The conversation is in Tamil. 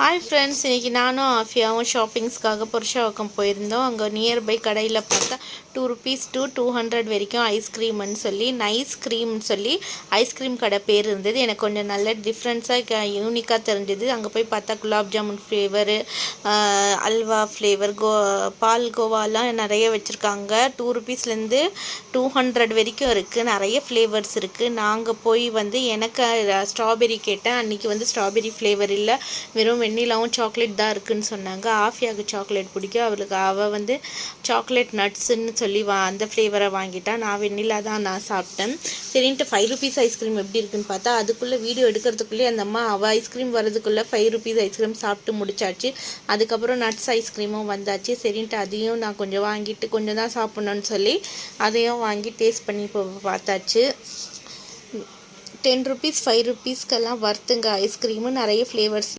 ஹாய் ஃப்ரெண்ட்ஸ், இன்றைக்கி நானும் ஆஃபியாவும் ஷாப்பிங்ஸ்க்காக புருஷாவக்கம் போயிருந்தோம். அங்கே நியர்பை கடையில் பார்த்தா ₹2 to 200 வரைக்கும் ஐஸ்கிரீம்னு சொல்லி நைஸ் க்ரீம்னு சொல்லி ஐஸ்கிரீம் கடை பேர் இருந்தது. எனக்கு கொஞ்சம் நல்ல டிஃப்ரென்ஸாக யூனிக்காக தெரிஞ்சது. அங்கே போய் பார்த்தா குலாப் ஜாமுன் ஃப்ளேவரு, அல்வா ஃப்ளேவர், பால் கோவாலாம் நிறைய வச்சுருக்காங்க. ₹2லேருந்து 200 வரைக்கும் இருக்குது. நிறைய ஃப்ளேவர்ஸ் இருக்குது. நாங்கள் போய் எனக்கு ஸ்ட்ராபெரி கேட்டேன். அன்றைக்கி ஸ்ட்ராபெரி ஃப்ளேவர் இல்லை, வெறும் வெண்ணிலாவும் சாக்லேட் தான் இருக்குதுன்னு சொன்னாங்க. ஆஃபியாவுக்கு சாக்லேட் பிடிக்கும். அவள் சாக்லேட் நட்ஸுன்னு சொல்லி அந்த ஃப்ளேவரை வாங்கிட்டான். நான் வெண்ணிலா தான் நான் சாப்பிட்டேன். சரின்ட்டு ₹5 ஐஸ்கிரீம் எப்படி இருக்குன்னு பார்த்தா, அதுக்குள்ளே வீடியோ எடுக்கிறதுக்குள்ளே அந்த அம்மா அவள் ஐஸ்கிரீம் வரதுக்குள்ளே ₹5 ஐஸ்கிரீம் சாப்பிட்டு முடிச்சாச்சு. அதுக்கப்புறம் நட்ஸ் ஐஸ்கிரீமும் வந்தாச்சு. சரின்ட்டு அதையும் நான் கொஞ்சம் வாங்கிட்டு, கொஞ்சம் தான் சாப்பிட்ணுன்னு சொல்லி அதையும் வாங்கி டேஸ்ட் பண்ணி பார்த்தாச்சு. ₹10 ₹5 வர்த்துங்க ஐஸ்கிரீமு. நிறைய ஃப்ளேவர்ஸ்